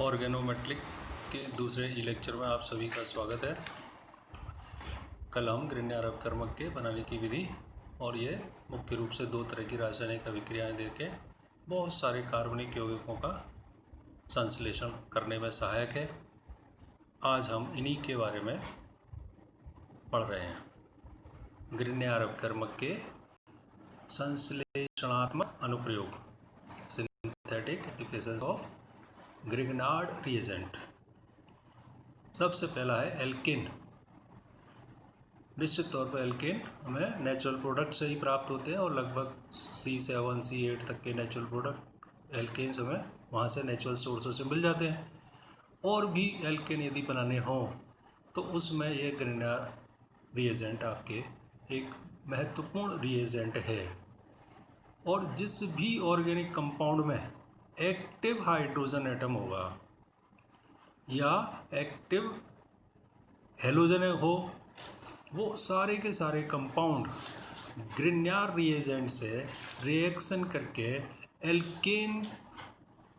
Organometric के दूसरे ई lecture में आप सभी का स्वागत है। कल हम ग्रिन्यार अपकर्मक के बनाने की विधि और ये मुख्य रूप से दो तरह की रासायनिक अभिक्रियाएं देके बहुत सारे कार्बनिक यौगिकों का संश्लेषण करने में सहायक है। आज हम इन्हीं के बारे में पढ़ रहे हैं। ग्रिन्यार अपकर्मक के संश्लेषणात्मक अनुप्रयोग, synthetic applications of Grignard reagent. सबसे पहला है एल्केन। निश्चित तौर पर एल्केन हमें नेचुरल प्रोडक्ट से ही प्राप्त होते हैं और लगभग C7 C8 तक के नेचुरल प्रोडक्ट एल्केन्स हमें वहाँ से नेचुरल सोर्सों से मिल जाते हैं। और भी एल्केन यदि बनाने हों तो उसमें ये ग्रिग्नार्ड रिएजेंट आपके एक महत्वपूर्ण रिएजेंट है। और जिस भी ऑर्गेनिक कंपाउंड में एक्टिव हाइड्रोजन एटम होगा या एक्टिव हेलोजन हो, वो सारे के सारे कंपाउंड ग्रिग्नार्ड रिएजेंट से रिएक्शन करके एल्केन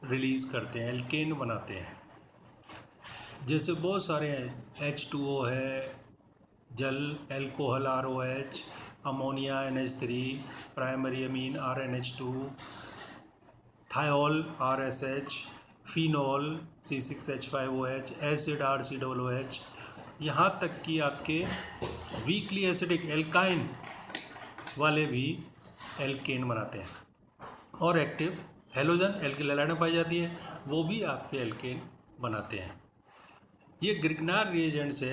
रिलीज़ करते हैं, एल्केन बनाते हैं। जैसे बहुत सारे हैं, H2O है, जल alcohol ROH, ammonia NH3, primary amine RNH2, thiol RSH, phenol C6H5OH, acid RCOOH, यहाँ तक कि आपके वीकली एसिडिक एल्काइन वाले भी एल्केन बनाते हैं। और एक्टिव हेलोजन एल्किल हैलाइड में पाई जाती है, वो भी आपके एल्केन बनाते हैं। ये ग्रिग्नार्ड रिएजेंट से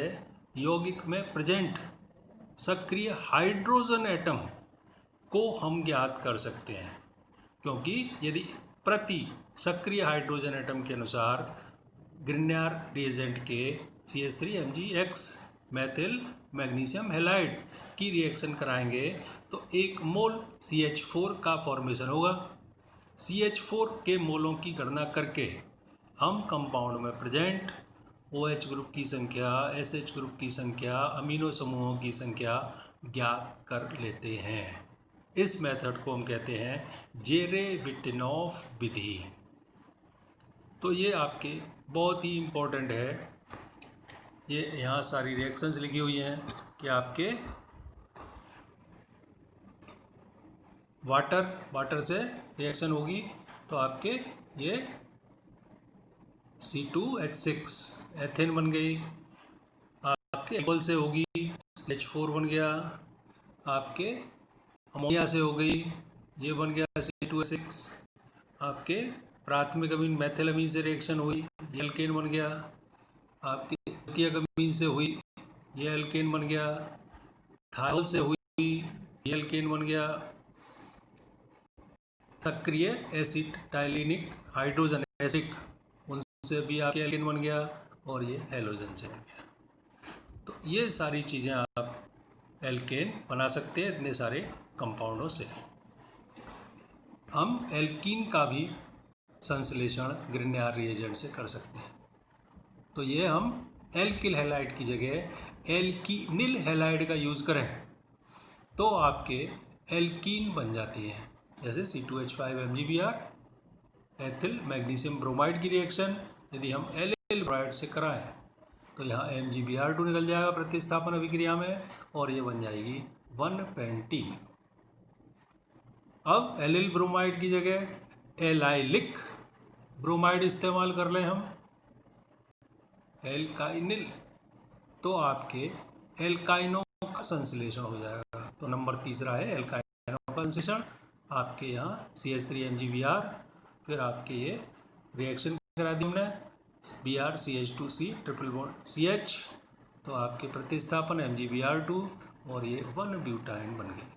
यौगिक में प्रेजेंट सक्रिय हाइड्रोजन एटम को हम ज्ञात कर सकते हैं, क्योंकि यदि प्रति सक्रिय हाइड्रोजन एटम के अनुसार ग्रिग्नार्ड रिएजेंट के CH3MgX मेथिल मैग्नीशियम हैलाइड की रिएक्शन कराएंगे तो 1 मोल CH4 का फॉर्मेशन होगा। CH4 के मोलों की गणना करके हम कंपाउंड में प्रेजेंट OH ग्रुप की संख्या, SH ग्रुप की संख्या, अमीनो समूहों की संख्या ज्ञात कर लेते हैं। इस मेथड को हम कहते हैं जेरेविटिनॉफ विधि। तो ये आपके बहुत ही इम्पोर्टेंट है। ये यहाँ सारी रिएक्शंस लिखी हुई हैं कि आपके वाटर से रिएक्शन होगी तो आपके ये C2H6 एथेन बन गई, आपके एल्कोहल से होगी CH4 बन गया, आपके अमोनिया से हो गई, ये बन गया C2H6, आपके प्राथमिक अमीन मेथिल अमीन से रिएक्शन हुई, ये एल्केन बन गया, आपकी द्वितीयक अमीन से हुई, ये एल्केन बन गया, थायोल से हुई, ये एल्केन बन गया, सक्रिय एसिड डाइलिनिक हाइड्रोजन एसिड उनसे भी आपके एल्केन बन गया और ये हेलोजन से बन गया। तो ये सारी चीज़ें आप एल्केन बना सकते हैं इतने सारे कंपाउंडों से। हम एल्कीन का भी संश्लेषण ग्रिग्नार्ड रिएजेंट से कर सकते हैं। तो ये हम एल्किल हैलाइड की जगह एल्कीनिल हैलाइड का यूज़ करें तो आपके एल्कीन बन जाती हैं। जैसे C2H5MgBr एथिल मैग्नीशियम ब्रोमाइड की रिएक्शन यदि हम एलिल ब्रोमाइड से कराएं तो यहाँ MgBr2 निकल जाएगा प्रतिस्थापन अभिक्रिया में और ये बन जाएगी 1-पेंटीन। अब एलिल ब्रोमाइड की जगह एलाइलिक ब्रोमाइड इस्तेमाल कर लें हम, एल्काइनिल, तो आपके एल्काइनों का संश्लेषण हो जाएगा। तो नंबर तीसरा है एल्काइनों का संश्लेषण। आपके यहाँ CH3MgBr, फिर आपके ये रिएक्शन करा दी हमने BrCH2C ट्रिपल बॉन्ड CH, तो आपके प्रतिस्थापन MgBr2 और ये 1-ब्यूटाइन बन गई।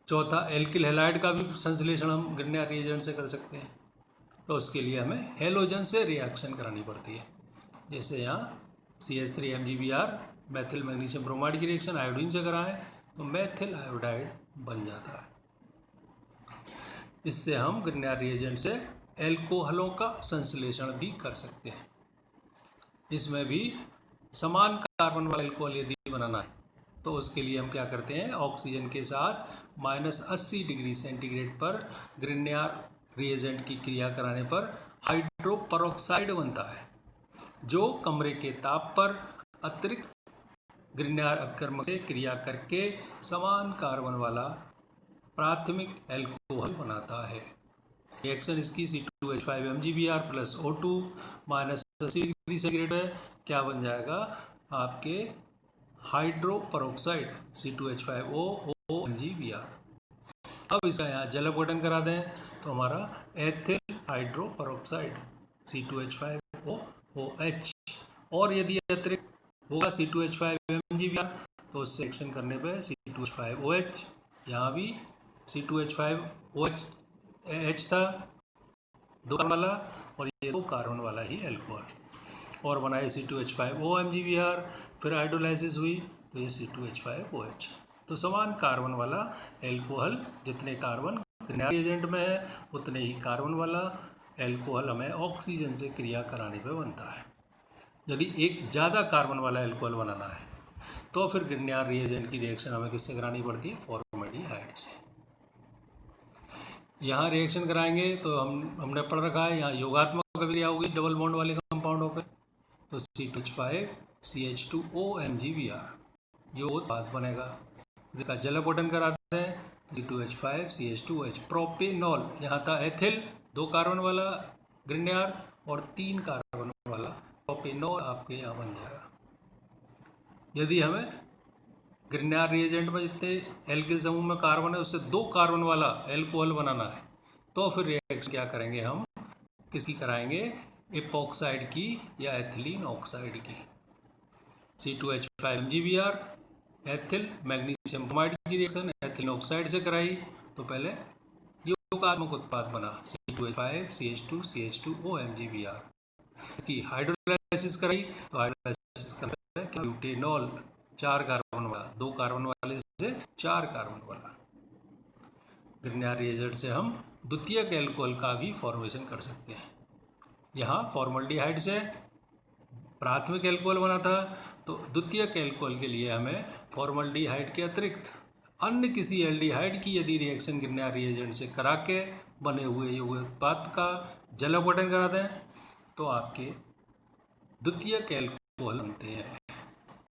चौथा एल्किल हैलाइड का भी संश्लेषण हम ग्रिग्नार्ड रिएजेंट से कर सकते हैं। तो उसके लिए हमें हेलोजन से रिएक्शन करानी पड़ती है। जैसे यहाँ CH3MgBr मेथिल मैग्नीशियम ब्रोमाइड की रिएक्शन आयोडीन से कराएं तो मेथिल आयोडाइड बन जाता है। इससे हम ग्रिग्नार्ड रिएजेंट से एल्कोहलों का संश्लेषण भी कर सकते हैं। इसमें भी समान कार्बन वाला एल्कोहल यदि बनाना है तो उसके लिए हम क्या करते हैं, ऑक्सीजन के साथ -80 डिग्री सेंटीग्रेड पर ग्रिग्नार्ड रिएजेंट की क्रिया कराने पर हाइड्रोपरऑक्साइड बनता है, जो कमरे के ताप पर अतिरिक्त ग्रिग्नार्ड अपकर्मक से क्रिया करके समान कार्बन वाला प्राथमिक एल्कोहल बनाता है। रिएक्शन इसकी C2H5 MgBr plus O2 minus 80 degree centigrade है, क्या बन जाएगा आपके हाइड्रोपरऑक्साइड C2H5O MgBr। अब इसका यहाँ जल अपघटन करा दें तो हमारा एथिल हाइड्रोपरऑक्साइड C2H5OOH, और यदि अतिरिक्त होगा C2H5 MgBr तो उससे रिएक्शन करने पे C2H5OH, यहाँ भी C2H5OH था दो कार्बन वाला, और ये दो कार्बन वाला ही एल्कोहल, और बनाए C2H5O MgBr, फिर हाइड्रोलाइसिस हुई तो ये C2H5OH। तो समान कार्बन वाला एल्कोहल, जितने कार्बन रिएजेंट में है उतने ही कार्बन वाला एल्कोहल हमें ऑक्सीजन से क्रिया कराने पे बनता है। यदि एक ज़्यादा कार्बन वाला एल्कोहल बनाना है तो फिर ग्रिग्नार्ड रिएजेंट की रिएक्शन हमें किससे करानी पड़ती है, फॉर्मेल्डिहाइड से। यहाँ रिएक्शन कराएंगे तो हमने पढ़ रखा है, यहाँ योगात्मक अभिक्रिया होगी डबल बॉन्ड वाले कंपाउंडों पे, तो C2H5 CH2O MgBr ये उत्पाद बनेगा। जिसका जल अपघटन कराते हैं C2H5 CH2OH प्रोपेनॉल, यहाँ था एथिल दो कार्बन वाला ग्रिग्नार्ड और तीन कार्बन वाला प्रोपेनॉल आपके यहाँ बन जाएगा। यदि हमें ग्रिग्नार्ड रिएजेंट में जितने एल्किल समूह में कार्बन है उससे दो कार्बन वाला एल्कोहल बनाना है तो फिर रिएक्शन क्या करेंगे, हम किसकी कराएंगे, एपॉक्साइड की या एथिलीन ऑक्साइड की। C2H5 MgBr ethyl magnesium bromide की रिएक्शन एथिलीन ऑक्साइड से कराई तो पहले योगात्मक उत्पाद बना C2H5 CH2 CH2O MgBr। इसकी हाइड्रोलाइसिस कराई तो हाइड्रोलाइसिस करना है ब्यूटेनॉल चार कार्बन वाला, दो कार्बन वाले से चार कार्बन वाला। ग्रिग्नार्ड रिएजेंट से हम द्वितीयक एल्कोहल का भी फॉर्मेशन कर सकते हैं। यहाँ फॉर्मल्डिहाइड से प्राथमिक एल्कोहल बना था, तो द्वितीयक एल्कोहल के लिए हमें फॉर्मल्डिहाइड के अतिरिक्त अन्य किसी एल्डिहाइड की यदि रिएक्शन ग्रिग्नार्ड रिएजेंट से करा के बने हुए यौगिक उत्पाद का जल अपघटन करा दें तो आपके द्वितीयक एल्कोहल बनते हैं।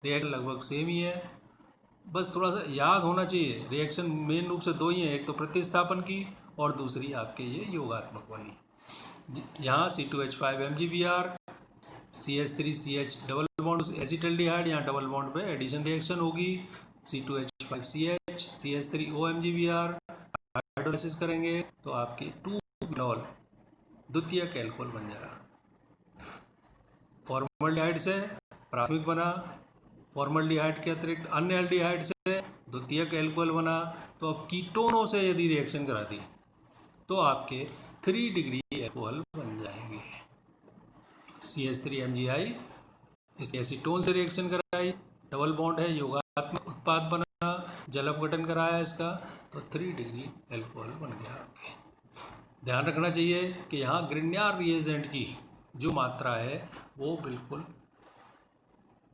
रिएक्शन लगभग सेम ही है, बस थोड़ा सा याद होना चाहिए, रिएक्शन मेन रूप से दो ही हैं, एक तो प्रतिस्थापन की और दूसरी आपके ये योगात्मक वाली। यहाँ C2H5 MgBr CH3CH double bond acetaldehyde, यहाँ डबल बॉन्ड पे एडिशन रिएक्शन होगी C2H5CH CH3O MgBr, हाइड्रोलाइसिस करेंगे तो आपके 2-फिनॉल द्वितीयक एल्कोहल बन जाएगा। फॉर्मल्डिहाइड से प्राथमिक बना, फॉर्मल्डिहाइड के अतिरिक्त अन्य एल्डिहाइड से द्वितीयक एल्कोहल बना, तो अब कीटोनों से यदि रिएक्शन करा दी तो आपके 3 डिग्री एल्कोहल बन जाएंगे। CH3MgI इस एसीटोन से रिएक्शन कराई, डबल बॉन्ड है, योगात्मक उत्पाद बना, जल अपघटन कराया इसका तो 3 डिग्री एल्कोहल बन गया आपके। ध्यान रखना चाहिए कि यहाँ ग्रिग्नार्ड रिएजेंट की जो मात्रा है वो बिल्कुल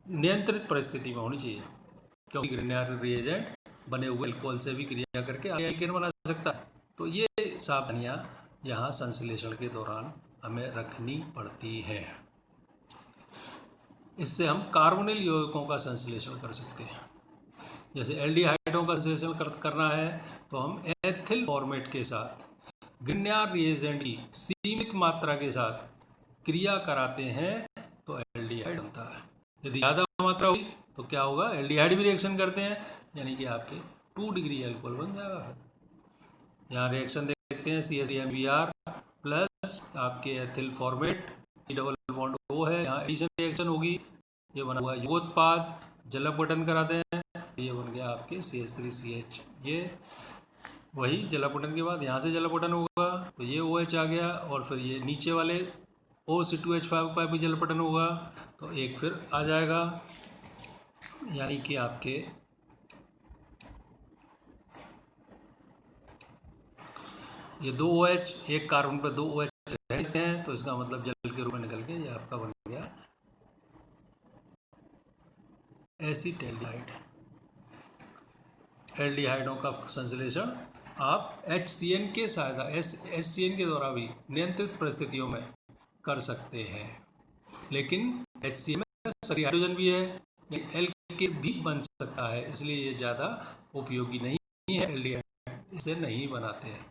नियंत्रित परिस्थिति में होनी चाहिए, क्योंकि ग्रिग्नार्ड रिएजेंट बने हुए एल्कोहल से भी क्रिया करके एल्केन बना सकता है। तो ये सावधानियाँ यहाँ संश्लेषण के दौरान हमें रखनी पड़ती हैं। इससे हम कार्बोनिल यौगिकों का संश्लेषण कर सकते हैं। जैसे एल्डिहाइडों का संश्लेषण करना है तो हम एथिल फॉर्मेट के साथ ग्रिग्नार्ड रिएजेंट की सीमित मात्रा के साथ क्रिया कराते हैं तो एल्डिहाइड बनता है। यदि ज़्यादा मात्रा होगी तो क्या होगा, एल्डिहाइड भी रिएक्शन करते हैं, यानी कि आपके 2 डिग्री एल्कोहल बन जाएगा। यहाँ रिएक्शन देखते हैं CH3MgBr प्लस आपके ethyl format C double bond O है, यहाँ एडिशन रिएक्शन होगी, ये बना हुआ योगोत्पाद जल अपघटन कराते हैं, ये बन गया आपके CH3CH। ये वही जल अपघटन के बाद यहाँ से जल अपघटन होगा तो ये OH आ गया, और फिर ये नीचे वाले O(C2H5) का भी जल अपघटन होगा तो एक फिर आ जाएगा, यानी कि आपके ये 2 OH एक कार्बन पर 2 OH रहते हैं, तो इसका मतलब जल के रूप में निकल के ये आपका बन गया एसिटेल्डिहाइड। एल्डिहाइडों का संश्लेषण आप HCN के सहायता HCN के द्वारा भी नियंत्रित परिस्थितियों में कर सकते हैं। लेकिन HCN में सक्रिय हाइड्रोजन भी है, एल्केन भी बन सकता है, इसलिए ये ज़्यादा उपयोगी नहीं है। एल्डिहाइड इसे नहीं बनाते हैं।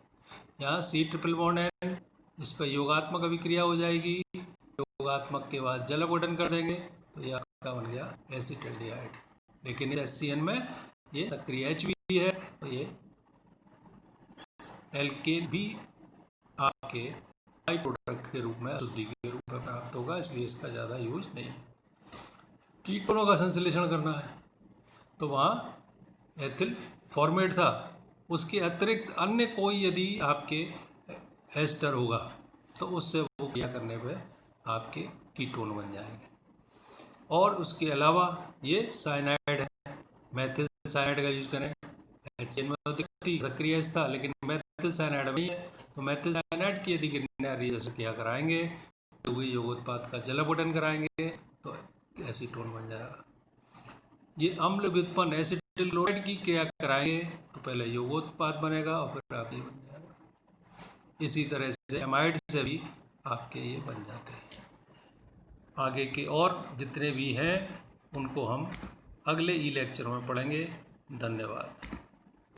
यहाँ C ट्रिपल बॉन्ड N, इस पर योगात्मक अभिक्रिया हो जाएगी, योगात्मक के बाद जल अपघटन कर देंगे, तो ये आपका बन गया एसिटाल्डिहाइड। लेकिन इस HCN में ये सक्रिय H भी है, तो ये एल्केन भी आपके बाई प्रोडक्ट के रूप में, अशुद्धि के रूप में प्राप्त होगा, इसलिए इसका ज़्यादा यूज नहीं है। कीटोनों का संश्लेषण करना है तो वहाँ एथिल फॉर्मेट था, उसके अतिरिक्त अन्य कोई यदि आपके एस्टर होगा तो उससे वो क्रिया करने पे आपके कीटोन बन जाएंगे। और उसके अलावा ये साइनाइड है, मेथिल साइनाइड का यूज करें। HCN में दिखती सक्रिय था, लेकिन मेथिल साइनाइड में है, तो मेथिल साइनाइड की यदि रिएक्शन क्या कराएंगे तो वही योगोत्पाद का जल अपघटन कराएंगे, तो एसीटोन बन जाएगा। ये अम्ल व्युत्पन्न एसिटिल क्लोराइड की क्रिया कराएंगे तो पहले योगोत्पाद बनेगा और फिर आप ये बन जाएगा। इसी तरह से एमाइड से भी आपके ये बन जाते हैं। आगे के और जितने भी हैं उनको हम अगले ई लेक्चर में पढ़ेंगे। धन्यवाद।